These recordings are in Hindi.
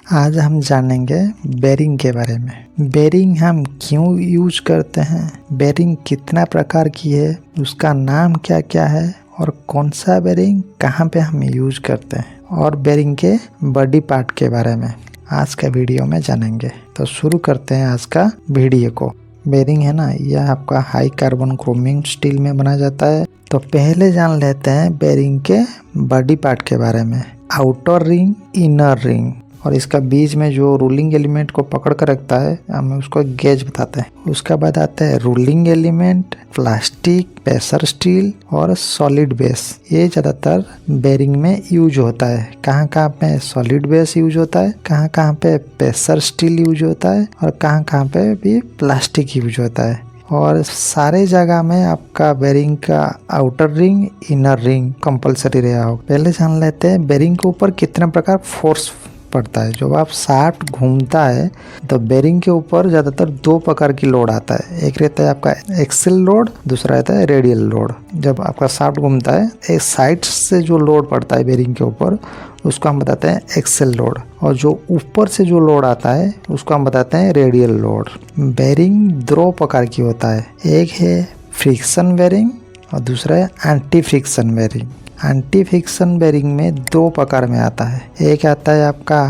आज हम जानेंगे बेरिंग के बारे में। बेरिंग हम क्यों यूज करते हैं, बेरिंग कितना प्रकार की है, उसका नाम क्या क्या है और कौन सा बेरिंग कहाँ पे हम यूज करते हैं, और बेरिंग के बॉडी पार्ट के बारे में आज का वीडियो में जानेंगे। तो शुरू करते हैं आज का वीडियो को। बेरिंग है ना, यह आपका हाई कार्बन क्रोमियम स्टील में बना जाता है। तो पहले जान लेते हैं बेरिंग के बॉडी पार्ट के बारे में। आउटर रिंग, इनर रिंग, और इसका बीच में जो रूलिंग एलिमेंट को पकड़ कर रखता है हम उसको गेज बताते हैं। उसके बाद आता है ruling element, plastic, pressure steel और सॉलिड बेस। ये ज़्यादातर बेरिंग में यूज होता है। कहाँ कहाँ पे सॉलिड बेस यूज होता है, कहाँ कहाँ पे प्रेशर स्टील यूज होता है और कहाँ कहाँ पे भी प्लास्टिक यूज होता है। और सारे जगह में आपका बेरिंग का outer ring, inner ring compulsory रहा हो। पहले जान लेते हैं बेरिंग के ऊपर कितने प्रकार फोर्स पड़ता है। जब आप शाफ्ट घूमता है तो बेरिंग के ऊपर ज़्यादातर दो प्रकार की लोड आता है। एक रहता है आपका एक्सिल लोड, दूसरा रहता है रेडियल लोड। जब आपका शाफ्ट घूमता है एक साइड से जो लोड पड़ता है बेरिंग के ऊपर उसको हम बताते हैं एक्सिल लोड, और जो ऊपर से जो लोड आता है उसको हम बताते हैं रेडियल लोड। बेरिंग दो प्रकार की होता है, एक है फ्रिक्शन बेरिंग और दूसरा है anti friction bearing. Anti friction bearing में दो प्रकार में आता है, एक आता है आपका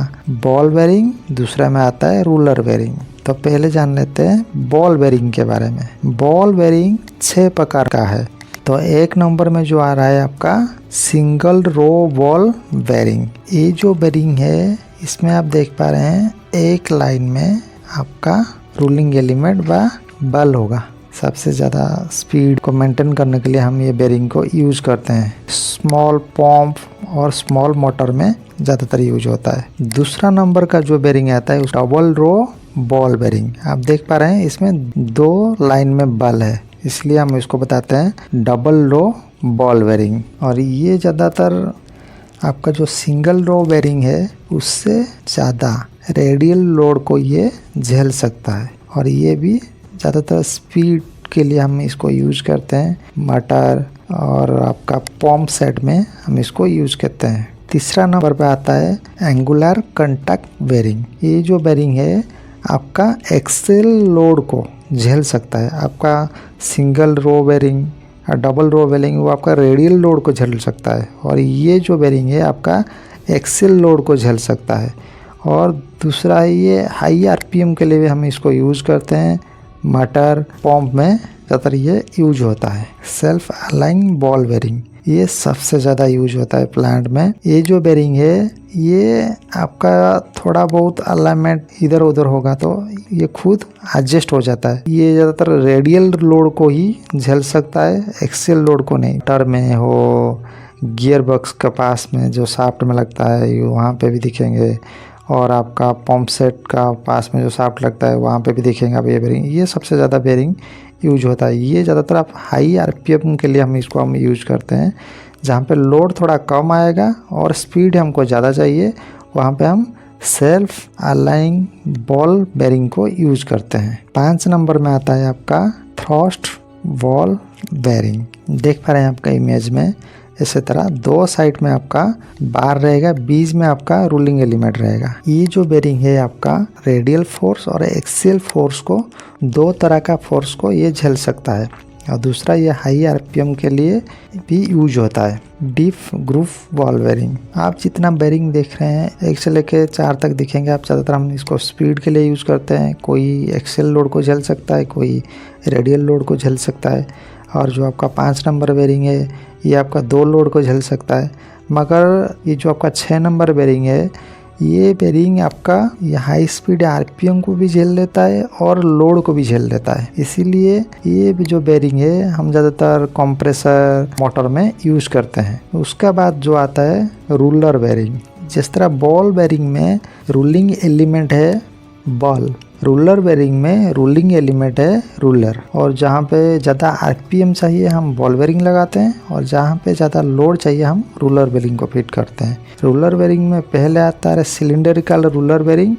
बॉल बेरिंग, दूसरा में आता है रूलर बेरिंग। तो पहले जान लेते हैं बॉल बेरिंग के बारे में। बॉल बेरिंग 6 प्रकार का है। तो एक नंबर में जो आ रहा है आपका सिंगल रो बॉल बेरिंग। ये जो बेरिंग है इसमें आप देख पा रहे हैं एक लाइन में आपका रूलिंग एलिमेंट व बल होगा। सबसे ज़्यादा स्पीड को मेंटेन करने के लिए हम ये बेरिंग को यूज करते हैं। स्मॉल पंप और स्मॉल मोटर में ज़्यादातर यूज होता है। दूसरा नंबर का जो बेरिंग आता है डबल रो बॉल बेरिंग। आप देख पा रहे हैं इसमें 2 लाइन में बल है, इसलिए हम इसको बताते हैं डबल रो बॉल बेरिंग। और ये ज़्यादातर आपका जो सिंगल रो बेरिंग है उससे ज़्यादा रेडियल लोड को ये झेल सकता है, और ये भी ज़्यादातर स्पीड के लिए हम इसको यूज करते हैं। मोटर और आपका पंप सेट में हम इसको यूज करते हैं। तीसरा नंबर पे आता है एंगुलर कंटैक्ट बेरिंग। ये जो बेरिंग है आपका एक्सेल लोड को झेल सकता है। आपका सिंगल रो बेरिंग और डबल रो बेरिंग वो आपका रेडियल लोड को झेल सकता है, और ये जो बेरिंग है आपका एक्सेल लोड को झेल सकता है। और दूसरा ये हाई आरपीएम के लिए भी हम इसको यूज करते हैं। मोटर पंप में ज़्यादातर ये यूज होता है। सेल्फ अलाइंग बॉल बेरिंग ये सबसे ज़्यादा यूज होता है प्लांट में। ये जो बेरिंग है ये आपका थोड़ा बहुत अलाइनमेंट इधर उधर होगा तो ये खुद एडजस्ट हो जाता है। ये ज़्यादातर रेडियल लोड को ही झेल सकता है, एक्सियल लोड को नहीं। टर में हो, गियर बॉक्स के पास में जो शाफ्ट में लगता है वहाँ पे भी दिखेंगे, और आपका पंप सेट का पास में जो शाफ्ट लगता है वहाँ पे भी दिखेंगे आप ये बेरिंग। ये सबसे ज़्यादा बेरिंग यूज होता है। ये ज़्यादातर आप हाई आरपीएम के लिए हम यूज करते हैं। जहाँ पे लोड थोड़ा कम आएगा और स्पीड हमको ज़्यादा चाहिए वहाँ पे हम सेल्फ अलाइंग बॉल बेरिंग को यूज करते हैं। 5 नंबर में आता है आपका थ्रस्ट बॉल बेरिंग। देख पा रहे हैं आपका इमेज में इसी तरह 2 साइड में आपका बार रहेगा, बीच में आपका रूलिंग एलिमेंट रहेगा। ये जो बेरिंग है आपका रेडियल फोर्स और एक्सियल फोर्स को, 2 तरह का फोर्स को ये झेल सकता है। और दूसरा ये हाई आरपीएम के लिए भी यूज होता है। Deep groove ball bearing. आप जितना बेरिंग देख रहे हैं 1 से लेकर 4 तक दिखेंगे आप, ज़्यादातर हम इसको स्पीड के लिए यूज़ करते हैं। कोई एक्सियल लोड को झेल सकता है, कोई रेडियल लोड को झेल सकता है। और जो आपका 5 नंबर बेरिंग है ये आपका 2 लोड को झेल सकता है। मगर ये जो आपका 6 नंबर बेरिंग है ये बेरिंग आपका ये हाई स्पीड आरपीएम को भी झेल लेता है और लोड को भी झेल लेता है। इसीलिए ये भी जो बेरिंग है हम ज़्यादातर कंप्रेसर मोटर में यूज करते हैं। उसके बाद जो आता है रूलर बेरिंग। जिस तरह बॉल बेरिंग में रूलिंग एलिमेंट है बॉल, रूलर बेरिंग में रूलिंग एलिमेंट है रूलर। और जहाँ पे ज़्यादा आरपीएम चाहिए हम बॉल बेरिंग लगाते हैं, और जहाँ पे ज़्यादा लोड चाहिए हम रूलर बेरिंग को फिट करते हैं। रूलर बेरिंग में पहले आता है सिलेंडरिकल रूलर बेरिंग।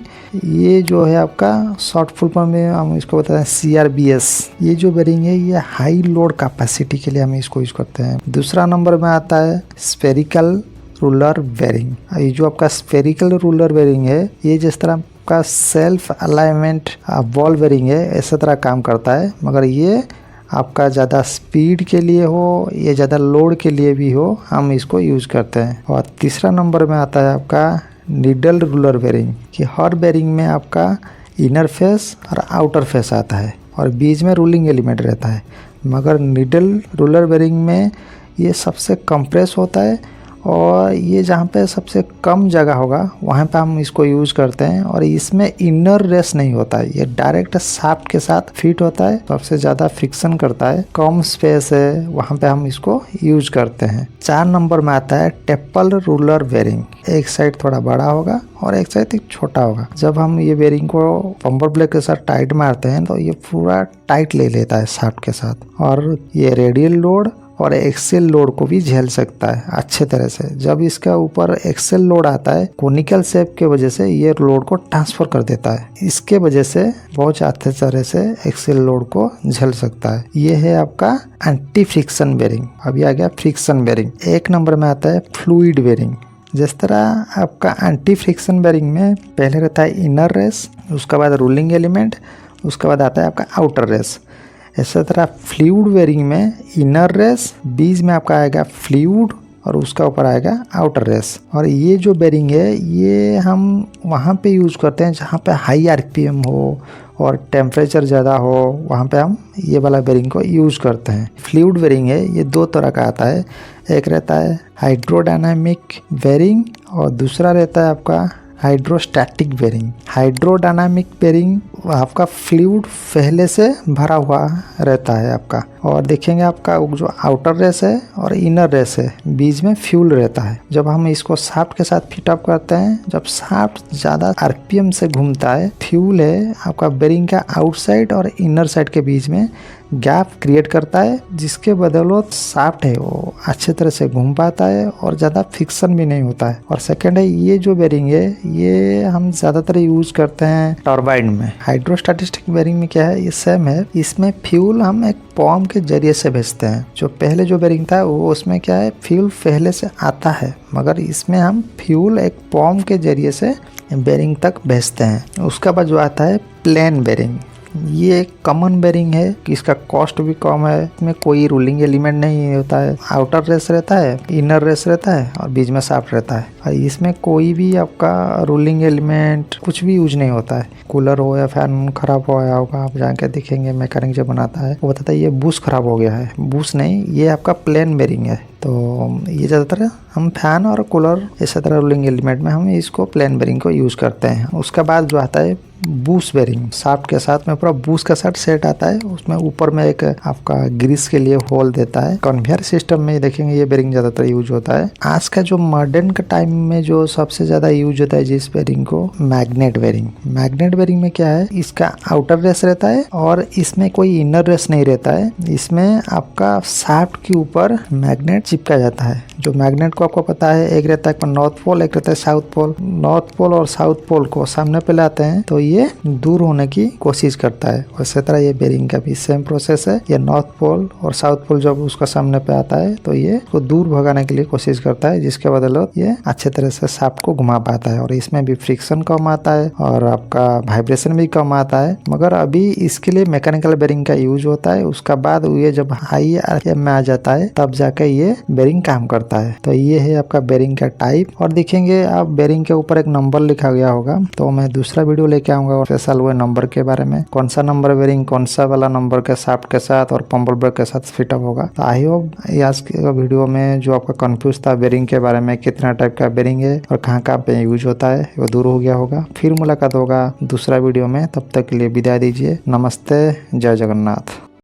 ये जो है आपका शॉर्ट फुल फॉर्म में हम इसको बताते हैं CRBS। ये जो बेरिंग है ये हाई लोड कैपेसिटी के लिए हम इसको यूज करते हैं। दूसरा नंबर में आता है स्फेरिकल रूलर बेरिंग। ये जो आपका स्फेरिकल रूलर बेरिंग है, ये जिस तरह आपका सेल्फ अलाइनमेंट बॉल बेरिंग है इसी तरह काम करता है, मगर ये आपका ज़्यादा स्पीड के लिए हो या ज़्यादा लोड के लिए भी हो, हम इसको यूज करते हैं। और तीसरा नंबर में आता है आपका नीडल रूलर बेरिंग, कि हर बेरिंग में आपका इनर फेस और आउटर फेस आता है और बीच में रूलिंग एलिमेंट रहता है, मगर नीडल रूलर बेरिंग में ये सबसे कंप्रेस होता है और ये जहाँ पे सबसे कम जगह होगा वहाँ पे हम इसको यूज़ करते हैं। और इसमें इनर रेस नहीं होता है, ये डायरेक्ट शाफ्ट के साथ फिट होता है, सबसे ज़्यादा फ्रिक्शन करता है, कम स्पेस है, वहाँ पे हम इसको यूज करते हैं। 4 नंबर में आता है टेपल रूलर बेरिंग। एक साइड थोड़ा बड़ा होगा और एक साइड छोटा होगा। जब हम ये बेरिंग को पंपर ब्लेड के साथ टाइट मारते हैं तो ये पूरा टाइट ले लेता है शाफ्ट के साथ, और ये रेडियल लोड और एक्सेल लोड को भी झेल सकता है अच्छे तरह से। जब इसका ऊपर एक्सेल लोड आता है, कोनिकल शेप के वजह से ये लोड को ट्रांसफर कर देता है, इसके वजह से बहुत अच्छे तरह से एक्सेल लोड को झेल सकता है। ये है आपका एंटी फ्रिक्शन बेरिंग। अभी आ गया फ्रिक्शन बेरिंग। 1 नंबर में आता है फ्लूइड बेरिंग। जिस तरह आपका एंटी फ्रिक्शन बेरिंग में पहले रहता है इनर रेस, उसके बाद रूलिंग एलिमेंट, उसके बाद आता है आपका आउटर रेस। इसी तरह फ्लूइड बेरिंग में इनर रेस, बीच में आपका आएगा फ्लूइड और उसका ऊपर आएगा आउटर रेस। और ये जो बेरिंग है ये हम वहाँ पे यूज़ करते हैं जहाँ पे हाई आरपीएम हो और टेम्परेचर ज़्यादा हो, वहाँ पे हम ये वाला बेरिंग को यूज़ करते हैं। फ्लूइड बेरिंग है, ये 2 तरह का आता है। एक रहता है हाइड्रोडायनामिक बेरिंग और दूसरा रहता है आपका हाइड्रोस्टैटिक बेरिंग। हाइड्रोडायनामिक बेरिंग आपका फ्लूइड पहले से भरा हुआ रहता है आपका, और देखेंगे आपका जो आउटर रेस है और इनर रेस है, बीच में फ्यूल रहता है। जब हम इसको शाफ्ट के साथ फिट अप करते हैं, जब शाफ्ट ज़्यादा आरपीएम से घूमता है, फ्यूल है आपका बेरिंग का आउटसाइड और इनर साइड के बीच में गैप क्रिएट करता है, जिसके बदौलत शाफ्ट है वो अच्छे तरह से घूम पाता है और ज़्यादा फ्रिक्शन भी नहीं होता है। और सेकंड है, ये जो बेरिंग है ये हम ज़्यादातर यूज़ करते हैं टर्बाइन में। हाइड्रोस्टैटिक बेरिंग में क्या है, ये सेम है, इसमें फ्यूल हम एक पंप के जरिए से भेजते हैं। जो पहले जो बेरिंग था वो उसमें क्या है, फ्यूल पहले से आता है, मगर इसमें हम फ्यूल एक पंप के जरिए से बेरिंग तक भेजते हैं। उसका बाद जो आता है प्लेन बेरिंग। ये एक कॉमन बेरिंग है कि इसका कॉस्ट भी कम है, इसमें कोई रूलिंग एलिमेंट नहीं होता है, आउटर रेस रहता है, इनर रेस रहता है और बीच में शाफ्ट रहता है। और इसमें कोई भी आपका रूलिंग एलिमेंट कुछ भी यूज नहीं होता है। कूलर हो या फैन खराब हो गया होगा, आप जाके देखेंगे मैकेनिक जब बनाता है वो बताता है ये बूस्ट खराब हो गया है। बूस्ट नहीं, ये आपका प्लेन बेरिंग है। तो ये ज़्यादातर हम फैन और कूलर इसी तरह रूलिंग एलिमेंट में हम इसको प्लेन बेरिंग को यूज़ करते हैं। उसका बाद जो आता है बूस्ट बेरिंग, शाफ्ट के साथ में पूरा बूस्ट का साथ सेट आता है, उसमें ऊपर में एक आपका ग्रीस के लिए होल देता है। कन्वेयर सिस्टम में देखेंगे ये बेरिंग ज़्यादातर यूज होता है। आज का जो मॉडर्न का टाइम में जो सबसे ज़्यादा यूज होता है जिस बेरिंग को, मैग्नेट बेरिंग। मैग्नेट बेरिंग में क्या है, इसका आउटर रेस रहता है और इसमें कोई इनर रेस नहीं रहता है। इसमें आपका शाफ्ट के ऊपर मैग्नेट चिपका जाता है। जो मैग्नेट को आपको पता है, एक रहता है नॉर्थ पोल, एक रहता है साउथ पोल। नॉर्थ पोल और साउथ पोल को सामने पे लाते हैं तो ये दूर होने की कोशिश करता है। उसी तरह ये बेरिंग का भी सेम प्रोसेस है। ये नॉर्थ पोल और साउथ पोल जब उसका सामने पे आता है तो ये उसको दूर भगाने के लिए कोशिश करता है, जिसके बदौलत ये अच्छे तरह से शाफ्ट को घुमा पाता है। और इसमें भी फ्रिक्शन कम आता है और आपका वाइब्रेशन भी कम आता है। मगर अभी इसके लिए मैकेनिकल बेरिंग का यूज होता है। उसका बाद ये जब हाई आरपीएम में आ जाता है तब जाकर ये बेरिंग काम करता है। तो ये है आपका बेरिंग का टाइप। और देखेंगे आप बेरिंग के ऊपर एक नंबर लिखा गया होगा, तो मैं दूसरा वीडियो लेके आऊंगा स्पेशल वो नंबर के बारे में, कौन सा नंबर बेरिंग कौन सा वाला नंबर के शाफ्ट के साथ और पंपर ब्रेक के साथ फिटअप होगा। तो आई होप आज के वीडियो में जो आपका कंफ्यूज था बेरिंग के बारे में, कितना टाइप का बेरिंग है और कहाँ कहाँ पे यूज होता है, वो दूर हो गया होगा। फिर मुलाकात होगा दूसरा वीडियो में, तब तक के लिए विदाई दीजिए। नमस्ते, जय जगन्नाथ।